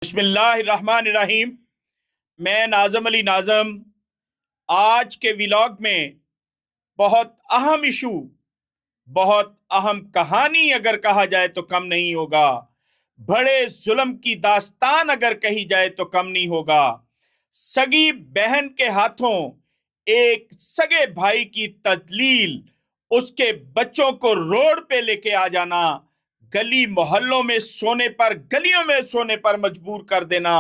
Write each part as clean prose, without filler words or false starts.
बिस्मिल्लाहिर्रहमानिर्रहीम। मैं नाज़म अली नाज़म आज के व्लॉग में बहुत अहम इशू, बहुत अहम कहानी अगर कहा जाए तो कम नहीं होगा। बड़े जुल्म की दास्तान अगर कही जाए तो कम नहीं होगा। सगी बहन के हाथों एक सगे भाई की तजलील, उसके बच्चों को रोड पे लेके आ जाना, गली मोहल्लों में सोने पर, गलियों में सोने पर मजबूर कर देना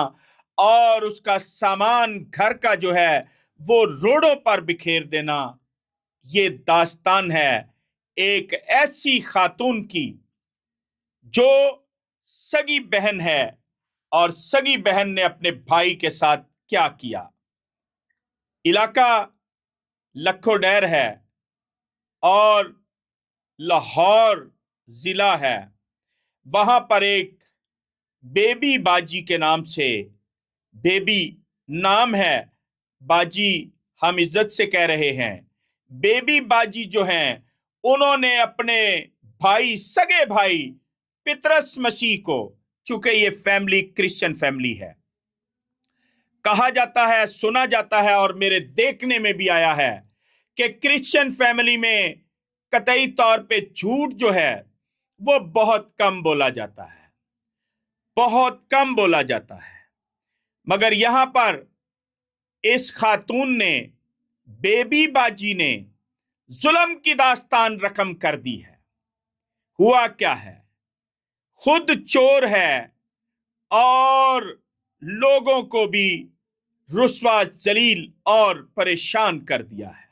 और उसका सामान घर का जो है वो रोडों पर बिखेर देना। ये दास्तान है एक ऐसी खातून की जो सगी बहन है और सगी बहन ने अपने भाई के साथ क्या किया। इलाका लखोडैर है और लाहौर जिला है। वहां पर एक बेबी बाजी के नाम से, बेबी नाम है, बाजी हम इज्जत से कह रहे हैं। बेबी बाजी जो हैं उन्होंने अपने भाई, सगे भाई पितरस मसीह को, चूंकि ये फैमिली क्रिश्चियन फैमिली है, कहा जाता है, सुना जाता है और मेरे देखने में भी आया है कि क्रिश्चियन फैमिली में कतई तौर पे झूठ जो है वो बहुत कम बोला जाता है, बहुत कम बोला जाता है। मगर यहां पर इस खातून ने, बेबी बाजी ने, जुल्म की दास्तान रकम कर दी है। हुआ क्या है, खुद चोर है और लोगों को भी रुस्वा, जलील और परेशान कर दिया है।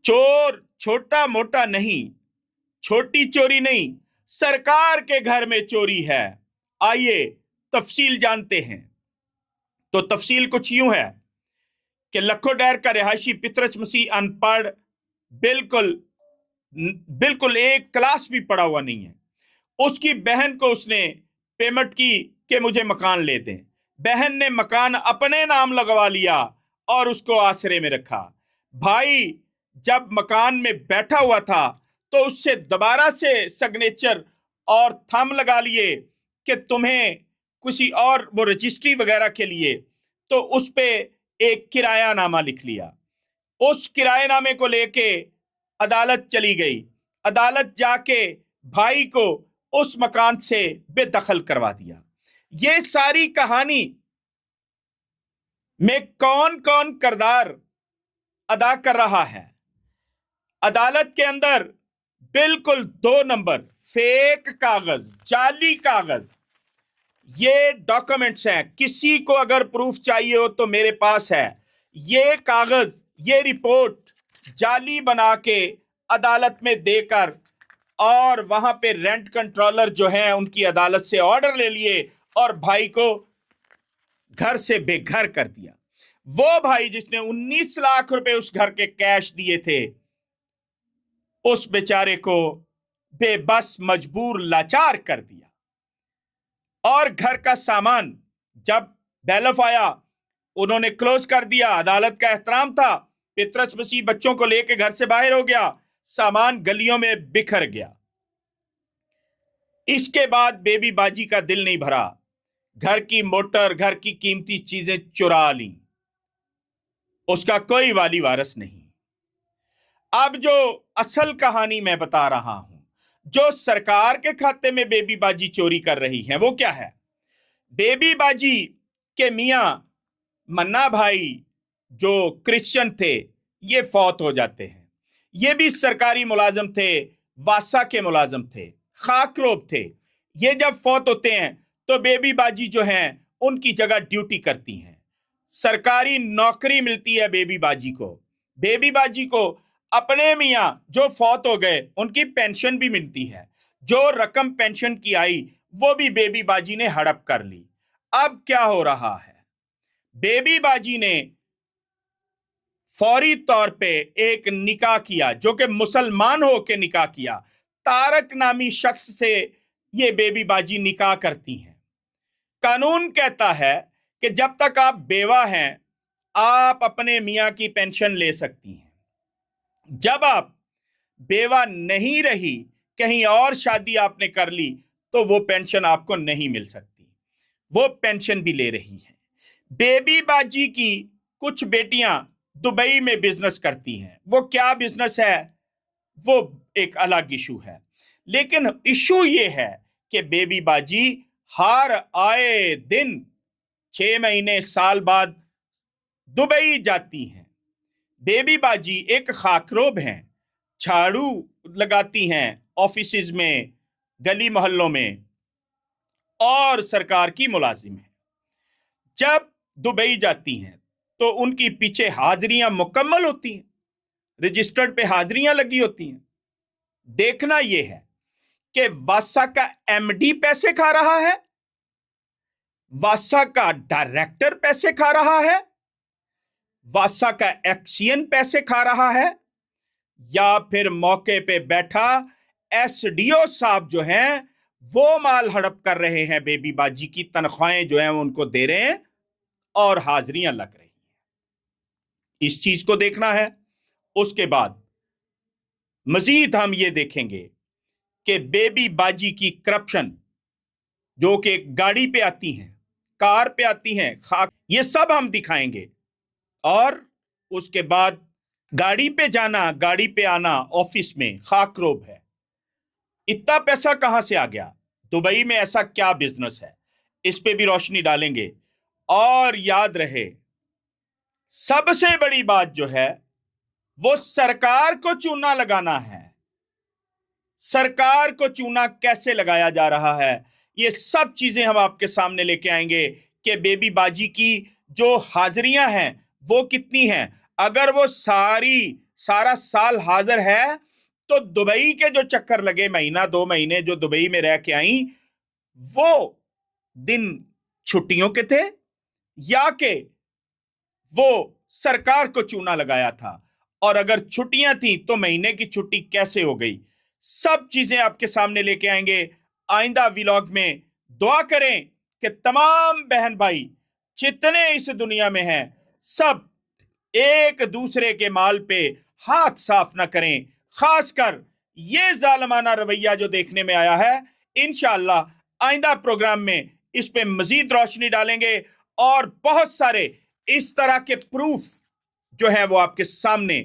चोर छोटा मोटा नहीं, छोटी चोरी नहीं, सरकार के घर में चोरी है। आइए तफसील जानते हैं। तो तफसील कुछ यूं है कि लखोडैर का रिहायशी पितरस मसीह अनपढ़, बिल्कुल बिल्कुल एक क्लास भी पढ़ा हुआ नहीं है। उसकी बहन को उसने पेमेंट की कि मुझे मकान ले दें। बहन ने मकान अपने नाम लगवा लिया और उसको आसरे में रखा। भाई जब मकान में बैठा हुआ था तो उससे दोबारा से सिग्नेचर और थंब लगा लिए कि तुम्हें किसी और वो रजिस्ट्री वगैरह के लिए, तो उस पे एक किरायानामा लिख लिया। उस किराएनामे को लेके अदालत चली गई। अदालत जाके भाई को उस मकान से बेदखल करवा दिया। ये सारी कहानी में कौन कौन किरदार अदा कर रहा है? अदालत के अंदर बिल्कुल 2 नंबर फेक कागज, जाली कागज, ये डॉक्यूमेंट्स हैं। किसी को अगर प्रूफ चाहिए हो तो मेरे पास है। ये कागज, ये रिपोर्ट जाली बना के अदालत में देकर और वहां पे रेंट कंट्रोलर जो हैं उनकी अदालत से ऑर्डर ले लिए और भाई को घर से बेघर कर दिया। वो भाई जिसने 19 लाख रुपए उस घर के कैश दिए थे, उस बेचारे को बेबस, मजबूर, लाचार कर दिया। और घर का सामान जब बैलफ आया उन्होंने क्लोज कर दिया। अदालत का एहतराम था। पितरस मसीह बच्चों को लेकर घर से बाहर हो गया, सामान गलियों में बिखर गया। इसके बाद बेबी बाजी का दिल नहीं भरा, घर की मोटर, घर की कीमती चीजें चुरा ली। उसका कोई वाली वारिस नहीं। अब जो असल कहानी मैं बता रहा हूं, जो सरकार के खाते में बेबी बाजी चोरी कर रही है, वो क्या है? बेबी बाजी के मियां मन्ना भाई जो क्रिश्चियन थे, ये फौत हो जाते हैं। ये भी सरकारी मुलाजिम थे, वासा के मुलाजिम थे, खाकरोब थे। ये जब फौत होते हैं तो बेबी बाजी जो हैं उनकी जगह ड्यूटी करती हैं। सरकारी नौकरी मिलती है बेबी बाजी को। बेबी बाजी को अपने मियाँ जो फौत हो गए उनकी पेंशन भी मिलती है। जो रकम पेंशन की आई वो भी बेबी बाजी ने हड़प कर ली। अब क्या हो रहा है? बेबी बाजी ने फौरी तौर पे एक निकाह किया, जो कि मुसलमान हो के निकाह किया। तारक नामी शख्स से ये बेबी बाजी निकाह करती हैं। कानून कहता है कि जब तक आप बेवा हैं आप अपने मियाँ की पेंशन ले सकती हैं। जब आप बेवा नहीं रही, कहीं और शादी आपने कर ली, तो वो पेंशन आपको नहीं मिल सकती। वो पेंशन भी ले रही हैं। बेबी बाजी की कुछ बेटियां दुबई में बिजनेस करती हैं। वो क्या बिजनेस है वो एक अलग इशू है, लेकिन इशू ये है कि बेबी बाजी हर आए दिन 6 महीने साल बाद दुबई जाती हैं। बेबी बाजी एक खाकरोब हैं, झाड़ू लगाती हैं ऑफिसेज में, गली मोहल्लों में, और सरकार की मुलाजिम है। जब दुबई जाती हैं तो उनकी पीछे हाजिरियां मुकम्मल होती हैं, रजिस्टर्ड पे हाजिरियां लगी होती हैं। देखना यह है कि वासा का एमडी पैसे खा रहा है, वासा का डायरेक्टर पैसे खा रहा है, वासा का एक्सियन पैसे खा रहा है, या फिर मौके पे बैठा एसडीओ साहब जो हैं वो माल हड़प कर रहे हैं, बेबी बाजी की तनख्वाहें जो हैं वो उनको दे रहे हैं और हाजिरियां लग रही हैं। इस चीज को देखना है। उसके बाद मजीद हम ये देखेंगे कि बेबी बाजी की करप्शन जो कि गाड़ी पे आती हैं, कार पे आती हैं, खाक, ये सब हम दिखाएंगे। और उसके बाद गाड़ी पे जाना, गाड़ी पे आना, ऑफिस में खाकरोब है। इतना पैसा कहां से आ गया, दुबई में ऐसा क्या बिजनेस है, इस पे भी रोशनी डालेंगे। और याद रहे, सबसे बड़ी बात जो है वो सरकार को चूना लगाना है। सरकार को चूना कैसे लगाया जा रहा है, ये सब चीजें हम आपके सामने लेके आएंगे कि बेबी बाजी की जो हाजिरियां हैं वो कितनी हैं। अगर वो सारा साल हाजिर है तो दुबई के जो चक्कर लगे, महीना 2 महीने जो दुबई में रह के आई, वो दिन छुट्टियों के थे या कि वो सरकार को चूना लगाया था, और अगर छुट्टियां थी तो महीने की छुट्टी कैसे हो गई। सब चीजें आपके सामने लेके आएंगे आइंदा व्लॉग में। दुआ करें कि तमाम बहन भाई जितने इस दुनिया में हैं सब एक दूसरे के माल पे हाथ साफ ना करें। खासकर ये जालमाना रवैया जो देखने में आया है, इंशाअल्लाह आइंदा प्रोग्राम में इस पे मजीद रोशनी डालेंगे और बहुत सारे इस तरह के प्रूफ जो है वो आपके सामने,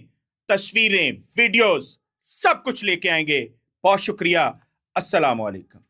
तस्वीरें, वीडियोस, सब कुछ लेके आएंगे। बहुत शुक्रिया। अस्सलाम वालेकुम।